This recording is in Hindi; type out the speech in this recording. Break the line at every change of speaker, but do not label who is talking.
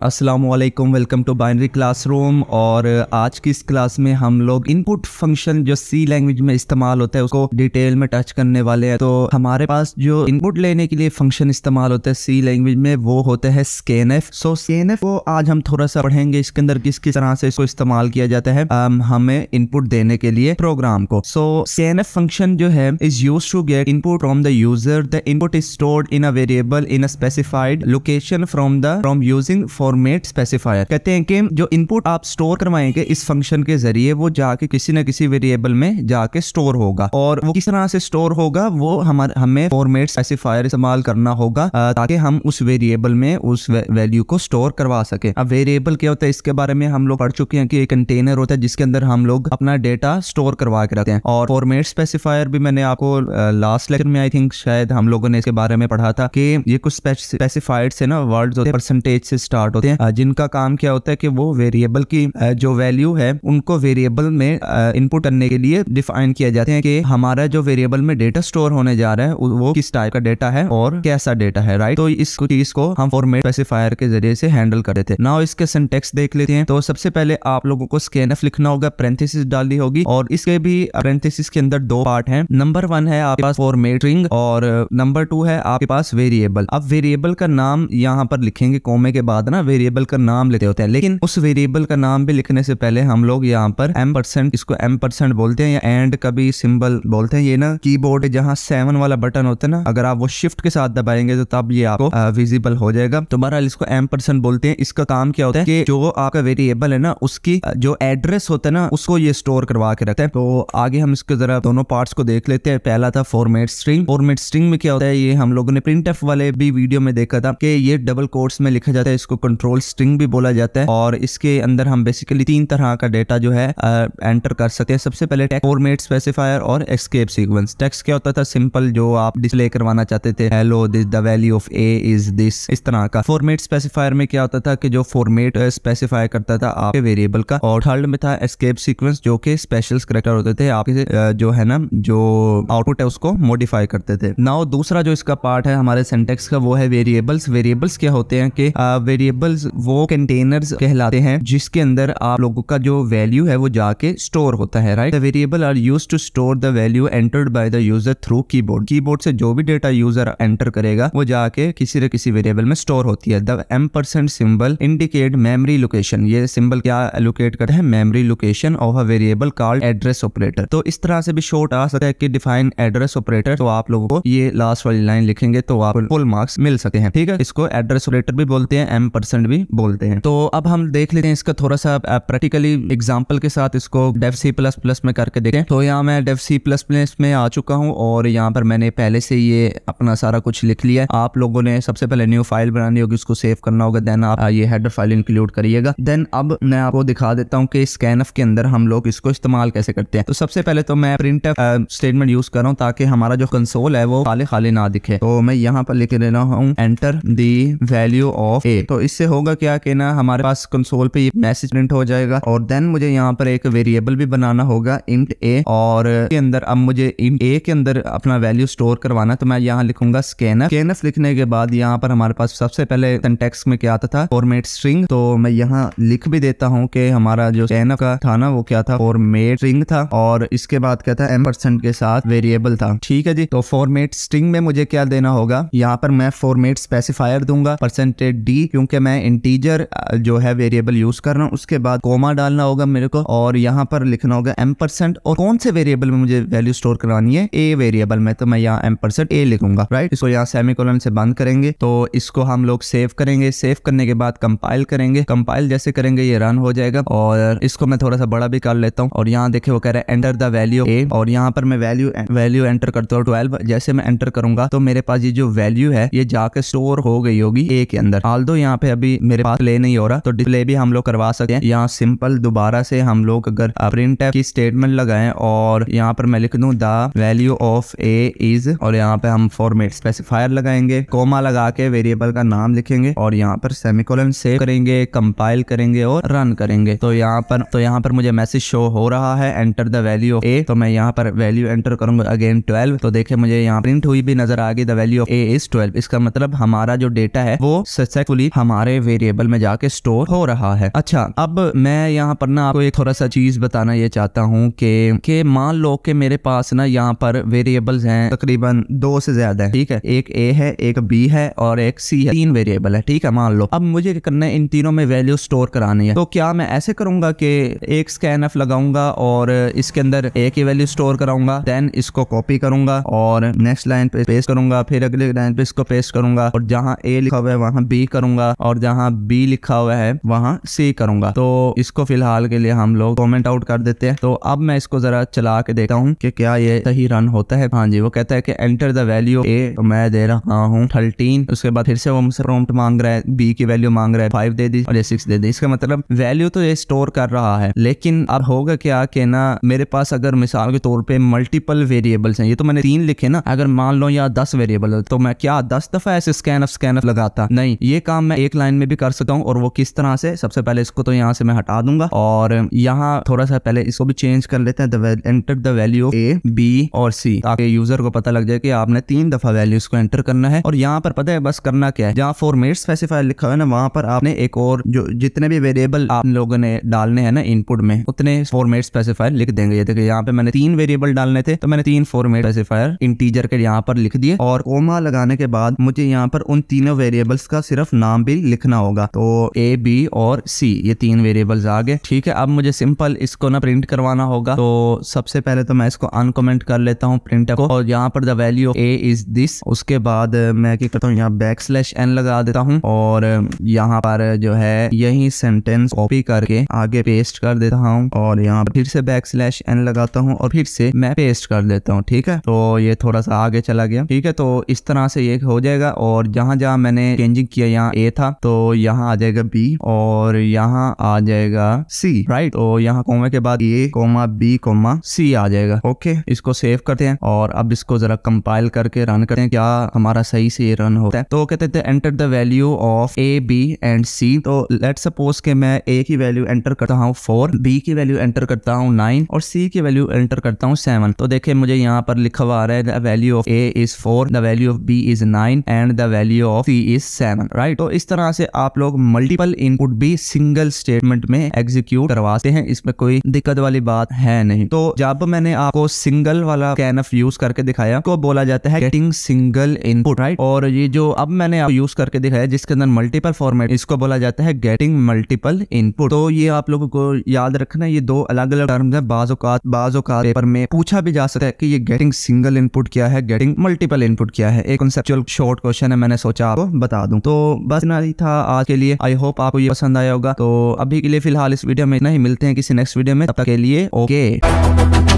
अस्सलामुअलैकुम, वेलकम टू बाइनरी क्लासरूम। और आज की इस क्लास में हम लोग इनपुट फंक्शन जो सी लैंग्वेज में इस्तेमाल होता है उसको डिटेल में टच करने वाले हैं। तो हमारे पास जो इनपुट लेने के लिए फंक्शन इस्तेमाल होता है सी लैंग्वेज में वो होता है स्कैनएफ। सो स्कैनएफ को आज हम थोड़ा सा पढ़ेंगे, इसके अंदर किस किस तरह से इसको इस्तेमाल किया जाता है हमें इनपुट देने के लिए प्रोग्राम को। सो स्कैनएफ फंक्शन जो है is used to get input from the user. The input is stored in a variable in a specified location from using format specifier. कहते हैं कि जो इनपुट आप स्टोर करवाएंगे इस फंक्शन के जरिए वो जाके किसी न किसी वेरिएबल में जाके स्टोर होगा। और वो किस तरह से स्टोर होगा वो हमें फॉर्मेट स्पेसिफायर इस्तेमाल करना होगा ताकि हम उस वेरिएबल में उस वैल्यू को स्टोर करवा सके। अब वेरिएबल क्या होता है इसके बारे में हम लोग पढ़ चुके हैं कि एक कंटेनर होता है जिसके अंदर हम लोग अपना डेटा स्टोर करवा के रखते हैं। और फॉर्मेट स्पेसिफायर भी मैंने आपको लास्ट लेक्चर में आई थिंक शायद हम लोगों ने इसके बारे में पढ़ा था कि ये कुछ स्पेसिफाइड से ना वर्ड्स होते हैं, परसेंटेज से स्टार्ट होते हैं, जिनका काम क्या होता है कि वो वेरिएबल की जो वैल्यू है उनको वेरिएबल में इनपुट करने के लिए डिफाइन किया जाते हैं कि हमारा जो वेरिएबल में डेटा स्टोर होने जा रहा है वो किस टाइप का डेटा है और कैसा डेटा है, राइट। तो इस चीज को हम फॉर्मेट स्पेसिफायर के जरिए से हैंडल कर देते हैं। नाउ इसके सिंटैक्स देख लेते हैं। तो सबसे पहले आप लोगों को स्कैनएफ लिखना होगा, पैरेंथेसिस डालनी होगी और इसके भी पैरेंथेसिस के अंदर दो पार्ट हैं। नंबर 1 है आपके पास फॉर्मेट स्ट्रिंग और नंबर 2 है आपके पास वेरिएबल। अब वेरिएबल का नाम यहाँ पर लिखेंगे कोमे के बाद ना, वेरिएबल का नाम लेते होते हैं, लेकिन उस वेरिएबल का नाम भी लिखने से पहले हम लोग यहाँ पर %, इसको %, बोलते हैं या एंड का भी सिंबल बोलते हैं। ये ना कीबोर्ड जहाँ 7 वाला बटन होता है ना, अगर आप वो शिफ्ट के साथ दबाएंगे तो तब ये आपको विजिबल हो जाएगा। तो बहरहाल इसको %, बोलते हैं। इसका काम क्या होता है कि जो आपका वेरिएबल है ना उसकी जो एड्रेस होता है ना उसको ये स्टोर करवा के रखता है। तो आगे हम इसके जरा दोनों पार्ट्स को देख लेते हैं। पहला था फॉर्मेट स्ट्रिंग। फॉर्मेट स्ट्रिंग में क्या होता है ये हम लोगों ने प्रिंटएफ वाले भी वीडियो में देखा था कि ये डबल कोट्स में लिखा जाता है, इसको कंट्रोल स्ट्रिंग भी बोला जाता है। और इसके अंदर हम बेसिकली 3 तरह का डेटा जो है एंटर कर सकते हैं। सबसे पहले टेक्स्ट, फॉर्मेट स्पेसिफायर और एस्केप सीक्वेंस। टेक्स्ट क्या होता था, सिंपल जो आप डिस्प्ले करवाना चाहते थे, hello this the value of A is this, इस तरह का। फॉर्मेट स्पेसिफायर में क्या होता था कि जो फॉर्मेट स्पेसिफाई करता था आपके वेरिएबल का। और थर्ड में था एस्केप सीक्वेंस जो कि स्पेशल कैरेक्टर होते थे आपके जो है ना जो आउटपुट है उसको मॉडिफाई करते थे। नाउ दूसरा जो इसका पार्ट है हमारे सिंटैक्स का वो है वेरिएबल्स। वेरिएबल्स क्या होते हैं कि वेरिएबल्स वो कंटेनर्स कहलाते हैं जिसके अंदर आप लोगों का जो वैल्यू है वो जाके स्टोर होता है, right. The variable are used to store the value entered by the user through keyboard. Keyboard से जो भी डेटा यूजर एंटर करेगा वो जाके किसी न किसी वेरिएबल में स्टोर होती है। The %, symbol indicate memory location. ये सिंबल क्या एलोकेट करता है, memory location of a variable called address operator. तो इस तरह से भी शॉर्ट आ सकता है कि डिफाइन एड्रेस ऑपरेटर। तो आप लोगों को ये लास्ट वाली लाइन लिखेंगे तो आपको फुल मार्क्स मिल सकते हैं, ठीक है। इसको एड्रेस ऑपरेटर भी बोलते हैं, %, भी बोलते हैं। तो अब हम देख लेते हैं इसका थोड़ा सा प्रैक्टिकली एग्जांपल के साथ इसको डेव C++ में करके देखें। तो यहाँ मैं डेव C++ में आ चुका हूँ और यहाँ पर मैंने पहले से ये अपना सारा कुछ लिख लिया है। आप लोगों ने सबसे पहले न्यू फाइल बनानी होगी, उसको सेव करना होगा, देन आप ये हेडर फाइल इंक्लूड करिएगा। देन अब मैं आपको दिखा देता हूँ कि स्कैनएफ के अंदर हम लोग इसको इस्तेमाल कैसे करते हैं। तो सबसे पहले तो मैं प्रिंटएफ स्टेटमेंट यूज कर रहा हूँ ताकि हमारा जो कंसोल है वो खाली खाली ना दिखे। तो मैं यहाँ पर लिख लेना हूँ एंटर दी वैल्यू ऑफ ए। तो इससे होगा क्या कि ना हमारे पास कंसोल पे ये मैसेज प्रिंट हो जाएगा। और देन मुझे यहाँ पर एक वेरिएबल भी बनाना होगा int a, और के अंदर अब मुझे int a के अंदर अपना वैल्यू स्टोर करवाना। तो मैं यहाँ लिखूंगा स्कैनएफ। स्कैनएफ लिखने के बाद यहाँ पर हमारे पास सबसे पहले सिंटैक्स में क्या आता था, फॉर्मेट स्ट्रिंग। तो मैं यहाँ लिख भी देता हूँ कि हमारा जो स्कैनएफ का था ना वो क्या था, फॉर्मेट स्ट्रिंग था। और इसके बाद क्या था, %, के साथ वेरिएबल था, ठीक है जी। तो फॉर्मेट स्ट्रिंग में मुझे क्या देना होगा, यहाँ पर मैं फॉर्मेट स्पेसिफायर दूंगा %d, क्योंकि मैं इंटीजर जो है वेरिएबल यूज कर रहा हूँ। उसके बाद कोमा डालना होगा मेरे को और यहाँ पर लिखना होगा %। और कौन से वेरिएबल में मुझे वैल्यू स्टोर करवानी है, ए वेरिएबल में, तो मैं यहाँ %a लिखूंगा, राइट। इसको यहाँ सेमीकोलन से बंद करेंगे। तो इसको हम लोग सेव करेंगे। सेव करने के बाद कंपाइल करेंगे। कंपाइल जैसे करेंगे ये रन हो जाएगा। और इसको मैं थोड़ा सा बड़ा भी कर लेता हूँ। और यहाँ देखिए वो कह रहा है एंटर द वैल्यू ए, और यहाँ पर मैं वैल्यू एंटर करता हूँ 12। जैसे मैं एंटर करूंगा तो मेरे पास ये जो वैल्यू है ये जाके स्टोर हो गई होगी ए के अंदर। ऑल्दो यहाँ पे अभी मेरे पास प्ले नहीं हो रहा, तो डिस्प्ले भी हम लोग करवा सकते हैं। यहाँ सिंपल दोबारा से हम लोग अगर प्रिंटएफ की स्टेटमेंट लगाएं और यहाँ पर मैं लिख दूं the value of A is, और यहाँ पे हम फॉर्मेट स्पेसिफायर लगाएंगे, कोमा लगा के वेरिएबल का नाम लिखेंगे और यहाँ पर सेमीकोलन सेव करेंगे, कंपाइल करेंगे और रन करेंगे। तो यहाँ पर मुझे मैसेज शो हो रहा है एंटर द वैल्यू ऑफ ए। तो मैं यहाँ पर वैल्यू एंटर करूंगा अगेन 12। तो देखिए मुझे यहाँ प्रिंट हुई भी नजर आ गई the value of A is 12। इसका मतलब हमारा जो डेटा है वो सक्सेसफुली हमारे हमारे वेरिएबल में जाके स्टोर हो रहा है। अच्छा, अब मैं यहाँ पर ना आपको एक थोड़ा सा चीज बताना ये चाहता हूँ कि मान लो कि मेरे पास ना यहाँ पर वेरिएबल्स हैं तकरीबन 2 से ज्यादा है, ठीक है। एक ए है, एक बी है और एक सी है, 3 वेरिएबल है, ठीक है। मान लो अब मुझे क्या करना है, इन तीनों में वैल्यू स्टोर करानी है। तो क्या मैं ऐसे करूंगा कि एक स्कैनफ लगाऊंगा और इसके अंदर ए की वैल्यू स्टोर कराऊंगा, देन इसको कॉपी करूंगा और नेक्स्ट लाइन पे पेस्ट करूंगा, फिर अगले लाइन पे इसको पेस्ट करूंगा और जहां ए लिखा हुआ है वहां बी करूंगा और जहां बी लिखा हुआ है वहां सी करूंगा। तो इसको फिलहाल के लिए हम लोग कमेंट आउट कर देते हैं। तो अब मैं इसको जरा चला के देखता हूँ कि क्या ये सही रन होता है। हाँ जी, वो कहता है कि एंटर द वैल्यू ए, तो मैं दे रहा हूँ 13। उसके बाद फिर से वो मुझसे प्रॉम्प्ट मांग रहा है, बी की वैल्यू मांग रहा है 5 दे दी और ये 6 दे दी। इसका मतलब वैल्यू तो ये स्टोर कर रहा है, लेकिन अब होगा क्या कि ना मेरे पास अगर मिसाल के तौर पे मल्टीपल वेरिएबल्स हैं, ये तो मैंने 3 लिखे ना, अगर मान लो या 10 वेरिएबल तो मैं क्या 10 दफा ऐसे स्कैनफ लगाता? नहीं, ये काम मैं एक लाइन में भी कर सकता हूँ। और वो किस तरह से? सबसे पहले इसको तो यहाँ से मैं हटा दूंगा और यहाँ थोड़ा सा पहले इसको भी चेंज कर लेते हैं, enter the value A, B और सी, ताकि यूजर को पता लग जाए कि आपने 3 दफा वैल्यूज को एंटर करना है। और यहाँ पर पता है बस करना क्या है, जहाँ फॉर्मेट स्पेसिफायर लिखा हुआ है ना, वहां पर आपने एक और जो जितने भी वेरिएबल आप लोगों ने डालने हैं ना इनपुट में, उतने फॉर्मेट स्पेसिफायर लिख देंगे। ये देखिए यहाँ पे मैंने 3 वेरिएबल डालने थे, तो मैंने 3 फॉर्मेट स्पेसिफायर इंटीजर के यहाँ पर लिख दिए और कोमा लगाने के बाद मुझे यहाँ पर उन तीनों वेरिएबल्स का सिर्फ नाम भी लिखना होगा। तो ए, बी और सी, ये 3 वेरिएबल्स आ गए, ठीक है। अब मुझे सिंपल इसको ना प्रिंट करवाना होगा। तो सबसे पहले तो मैं इसको अनकमेंट कर लेता हूँ प्रिंट को और यहाँ पर the value of A is this. उसके बाद मैं क्या करता हूँ, यहाँ \n लगा देता हूँ और यहाँ पर जो है यही सेंटेंस कॉपी करके आगे पेस्ट कर देता हूँ और यहाँ पर फिर से \n लगाता हूँ और फिर से मैं पेस्ट कर देता हूँ, ठीक है। तो ये थोड़ा सा आगे चला गया, ठीक है। तो इस तरह से ये हो जाएगा और जहां जहां मैंने चेंजिंग किया, यहाँ ए था तो यहाँ आ जाएगा बी और यहाँ आ जाएगा सी, राइट। तो यहाँ कोमा के बाद ए, बी, सी आ जाएगा। ओके, इसको सेव करते हैं और अब इसको जरा कंपाइल करके रन करते हैं, क्या हमारा सही से ये रन होता है। तो कहते थे enter the value of a, b and c. तो लेट्स सपोज के मैं ए की वैल्यू एंटर करता हूँ 4, बी की वैल्यू एंटर करता हूँ 9 और सी की वैल्यू एंटर करता हूँ 7। तो देखिए मुझे यहाँ पर लिखा हुआ आ रहा है the value of A is 4, the value of B is 9 and the value of C is 7, right. तो इस तरह से आप लोग मल्टीपल इनपुट भी सिंगल स्टेटमेंट में एग्जीक्यूट करवाते हैं, इसमें कोई दिक्कत वाली बात है नहीं। तो जब मैंने आपको सिंगल वाला स्कैनफ यूज करके दिखाया को बोला जाता है गेटिंग सिंगल इनपुट, राइट। और ये जो अब मैंने आप यूज करके दिखाया जिसके अंदर मल्टीपल फॉर्मेट, इसको बोला जाता है गेटिंग मल्टीपल इनपुट। तो ये आप लोगों को याद रखना, ये 2 अलग अलग टर्म्स है। बाज़ औक़ात पेपर में पूछा भी जा सकता है कि ये गेटिंग सिंगल इनपुट क्या है, गेटिंग मल्टीपल इनपुट क्या है। एक कॉन्सेप्चुअल शॉर्ट क्वेश्चन है, मैंने सोचा आपको बता दूं। तो बस इतना ही था आज के लिए, आई होप आपको ये पसंद आया होगा। तो अभी के लिए फिलहाल इस वीडियो में इतना ही, मिलते हैं किसी नेक्स्ट वीडियो में, तब तक के लिए ओके।